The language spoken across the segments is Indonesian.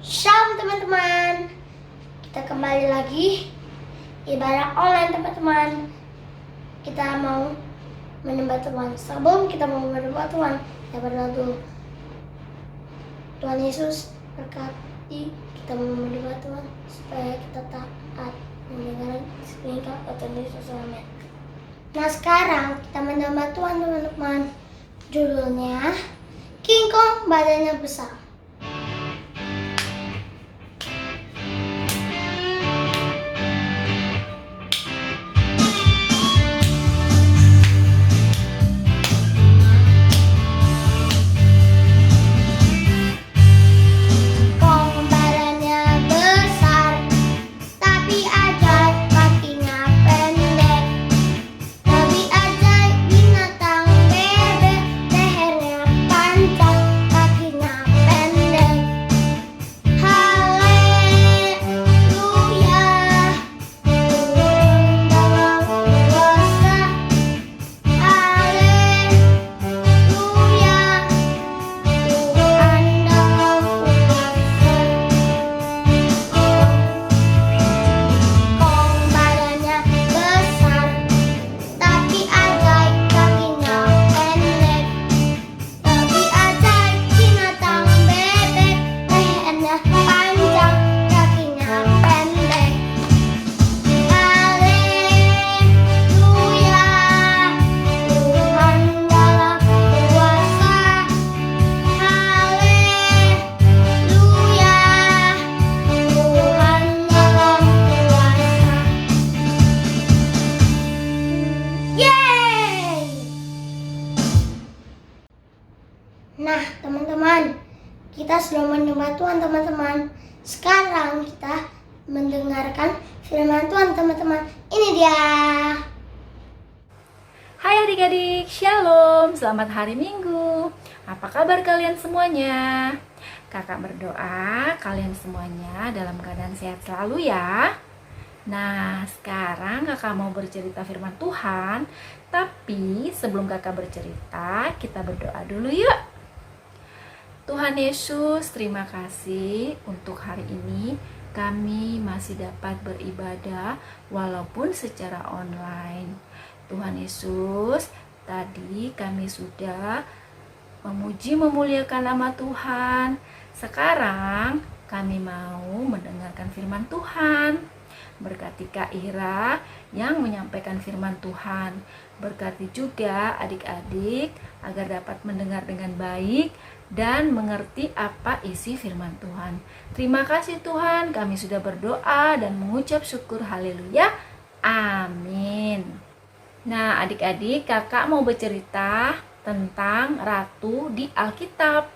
Shalom teman-teman, kita kembali lagi ibadah online teman-teman. Kita mau menyembah Tuhan. Sebelum kita mau menyembah Tuhan, kita berdoa dulu. Tuhan Yesus berkati kita mau menyembah Tuhan supaya kita taat mendengar perintah Tuhan Yesus. Amin. Nah sekarang kita menyembah Tuhan teman-teman. Judulnya King Kong badannya besar. Nah teman-teman, kita sudah menyembah Tuhan teman-teman. Sekarang kita mendengarkan firman Tuhan teman-teman. Ini dia. Hai adik-adik, Shalom, selamat hari Minggu. Apa kabar kalian semuanya? Kakak berdoa kalian semuanya dalam keadaan sehat selalu ya. Nah, sekarang kakak mau bercerita firman Tuhan. Tapi sebelum kakak bercerita, kita berdoa dulu yuk. Tuhan Yesus, terima kasih untuk hari ini kami masih dapat beribadah walaupun secara online. Tuhan Yesus, tadi kami sudah memuji memuliakan nama Tuhan. Sekarang kami mau mendengarkan firman Tuhan. Berkati Kak Ira yang menyampaikan firman Tuhan. Berkati juga adik-adik agar dapat mendengar dengan baik dan mengerti apa isi firman Tuhan. Terima kasih Tuhan, kami sudah berdoa dan mengucap syukur. Haleluya. Amin. Nah adik-adik, kakak mau bercerita tentang ratu di Alkitab.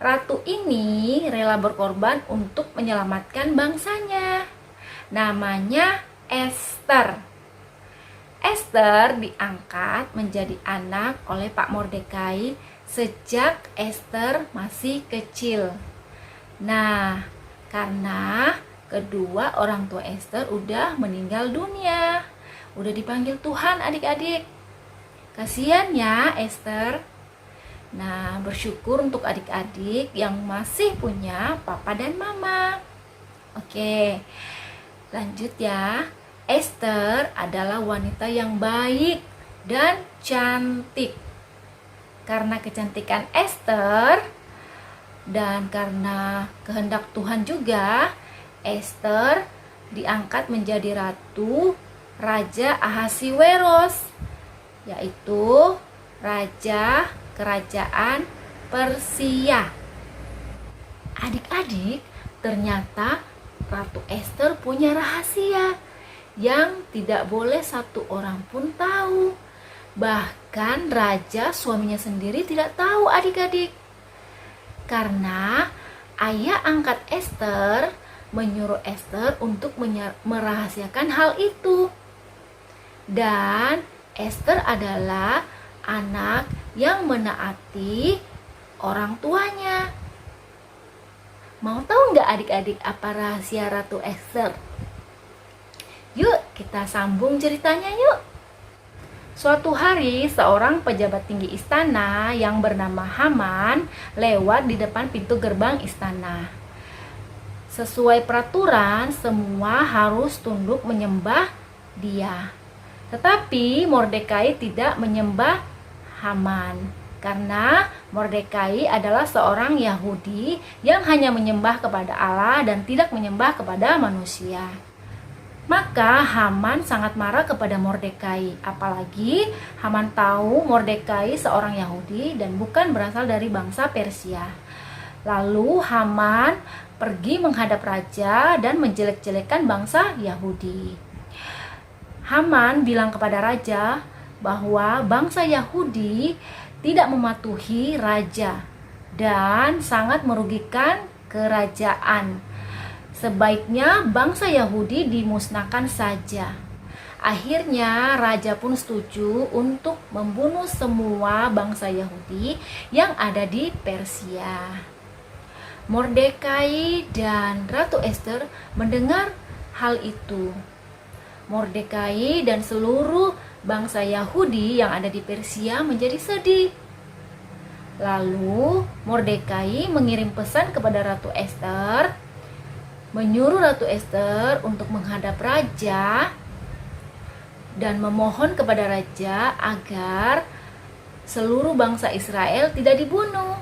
Ratu ini rela berkorban untuk menyelamatkan bangsanya. Namanya Esther. Esther diangkat menjadi anak oleh Pak Mordekai sejak Esther masih kecil. Nah, karena kedua orang tua Esther udah meninggal dunia, udah dipanggil Tuhan adik-adik. Kasihan ya Esther. Nah, bersyukur untuk adik-adik yang masih punya papa dan mama. Oke, lanjut ya. Esther adalah wanita yang baik dan cantik. Karena kecantikan Esther dan karena kehendak Tuhan juga, Esther diangkat menjadi ratu Raja Ahasiweros, yaitu raja kerajaan Persia. Adik-adik, ternyata Ratu Esther punya rahasia yang tidak boleh satu orang pun tahu. Bahkan raja suaminya sendiri tidak tahu adik-adik. Karena ayah angkat Esther menyuruh Esther untuk merahasiakan hal itu. Dan Esther adalah anak yang menaati orang tuanya. Mau tahu nggak adik-adik apa rahasia Ratu Esther? Yuk kita sambung ceritanya yuk. Suatu hari, seorang pejabat tinggi istana yang bernama Haman lewat di depan pintu gerbang istana. Sesuai peraturan, semua harus tunduk menyembah dia. Tetapi Mordekai tidak menyembah Haman, karena Mordekai adalah seorang Yahudi yang hanya menyembah kepada Allah dan tidak menyembah kepada manusia. Maka Haman sangat marah kepada Mordekai, apalagi Haman tahu Mordekai seorang Yahudi dan bukan berasal dari bangsa Persia. Lalu Haman pergi menghadap raja dan menjelek-jelekan bangsa Yahudi. Haman bilang kepada raja bahwa bangsa Yahudi tidak mematuhi raja dan sangat merugikan kerajaan. Sebaiknya bangsa Yahudi dimusnahkan saja. Akhirnya raja pun setuju untuk membunuh semua bangsa Yahudi yang ada di Persia. Mordekai dan Ratu Ester mendengar hal itu. Mordekai dan seluruh bangsa Yahudi yang ada di Persia menjadi sedih. Lalu Mordekai mengirim pesan kepada Ratu Ester, menyuruh Ratu Ester untuk menghadap raja dan memohon kepada raja agar seluruh bangsa Israel tidak dibunuh.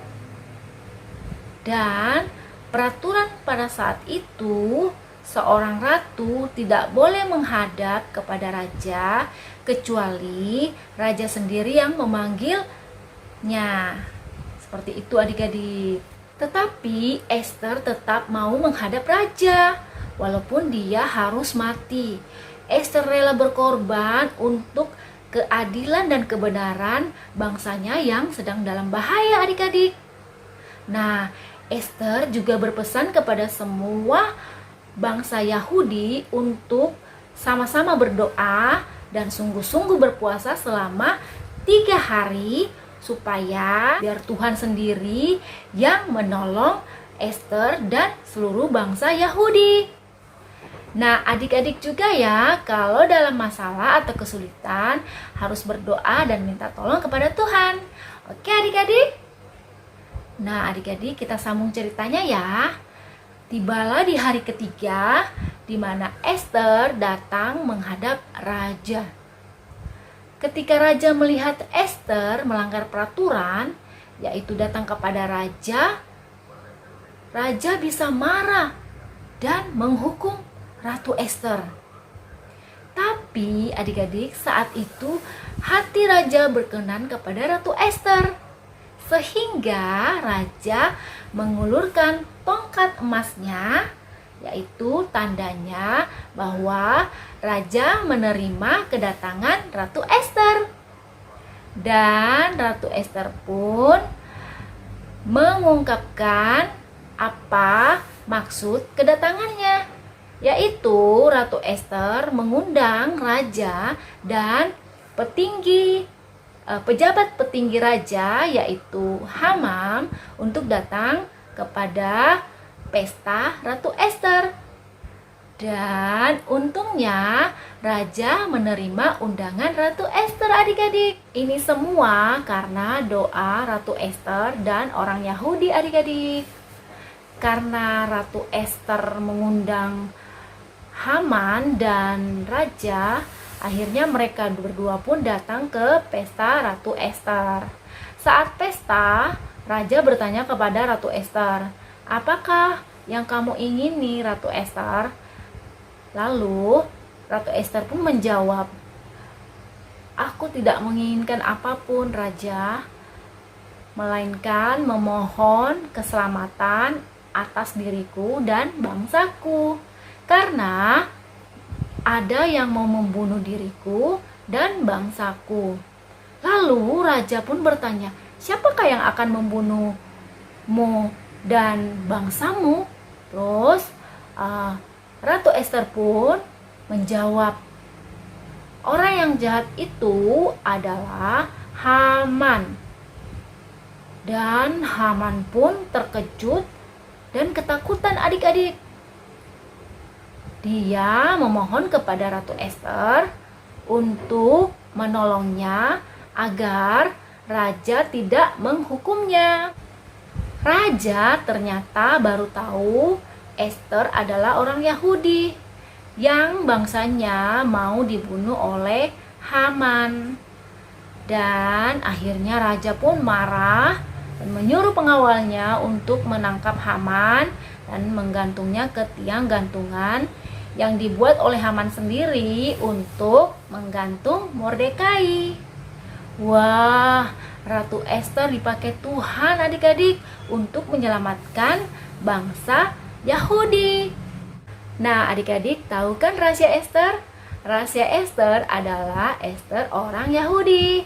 Dan peraturan pada saat itu, seorang ratu tidak boleh menghadap kepada raja kecuali raja sendiri yang memanggilnya. Seperti itu adik-adik. Tetapi Ester tetap mau menghadap raja walaupun dia harus mati. Ester rela berkorban untuk keadilan dan kebenaran bangsanya yang sedang dalam bahaya adik-adik. Nah, Ester juga berpesan kepada semua bangsa Yahudi untuk sama-sama berdoa dan sungguh-sungguh berpuasa selama 3 hari supaya biar Tuhan sendiri yang menolong Ester dan seluruh bangsa Yahudi. Nah, adik-adik juga ya, kalau dalam masalah atau kesulitan harus berdoa dan minta tolong kepada Tuhan. Oke adik-adik? Nah, adik-adik kita sambung ceritanya ya. Tibalah di hari ketiga di mana Ester datang menghadap raja. Ketika raja melihat Ester melanggar peraturan, yaitu datang kepada raja, raja bisa marah dan menghukum Ratu Ester. Tapi adik-adik, saat itu hati raja berkenan kepada Ratu Ester, sehingga raja mengulurkan tongkat emasnya, yaitu tandanya bahwa raja menerima kedatangan Ratu Ester. Dan Ratu Ester pun mengungkapkan apa maksud kedatangannya, yaitu Ratu Ester mengundang raja dan pejabat petinggi raja, yaitu Haman, untuk datang kepada pesta Ratu Ester. Dan untungnya raja menerima undangan Ratu Ester adik-adik. Ini semua karena doa Ratu Ester dan orang Yahudi adik-adik. Karena Ratu Ester mengundang Haman dan raja, akhirnya mereka berdua pun datang ke pesta Ratu Ester. Saat pesta, raja bertanya kepada Ratu Ester, "Apakah yang kamu ingini, Ratu Ester?" Lalu Ratu Ester pun menjawab, "Aku tidak menginginkan apapun, Raja, melainkan memohon keselamatan atas diriku dan bangsaku, karena ada yang mau membunuh diriku dan bangsaku." Lalu raja pun bertanya, "Siapakah yang akan membunuhmu dan bangsamu?" Terus Ratu Ester pun menjawab, "Orang yang jahat itu adalah Haman." Dan Haman pun terkejut dan ketakutan adik-adik. Dia memohon kepada Ratu Ester untuk menolongnya agar raja tidak menghukumnya. Raja ternyata baru tahu Esther adalah orang Yahudi yang bangsanya mau dibunuh oleh Haman. Dan akhirnya raja pun marah dan menyuruh pengawalnya untuk menangkap Haman dan menggantungnya ke tiang gantungan yang dibuat oleh Haman sendiri untuk menggantung Mordekai. Wah, Ratu Esther dipakai Tuhan adik-adik untuk menyelamatkan bangsa Yahudi. Nah, adik-adik tahu kan rahasia Esther? Rahasia Esther adalah Esther orang Yahudi.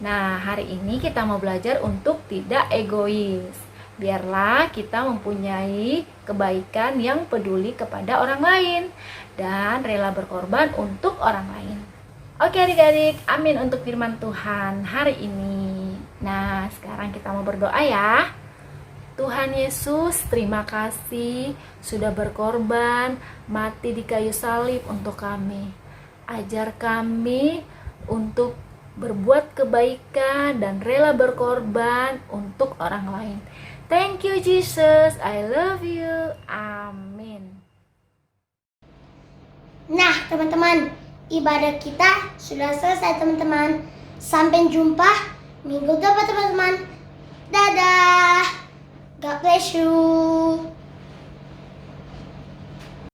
Nah, hari ini kita mau belajar untuk tidak egois. Biarlah kita mempunyai kebaikan yang peduli kepada orang lain dan rela berkorban untuk orang lain. Oke adik-adik, amin untuk firman Tuhan hari ini. Nah, sekarang kita mau berdoa ya. Tuhan Yesus, terima kasih sudah berkorban, mati di kayu salib untuk kami. Ajar kami untuk berbuat kebaikan dan rela berkorban untuk orang lain. Thank you Jesus, I love you. Amin. Nah, teman-teman, ibadah kita sudah selesai, teman-teman. Sampai jumpa minggu depan, teman-teman. Dadah. God bless you.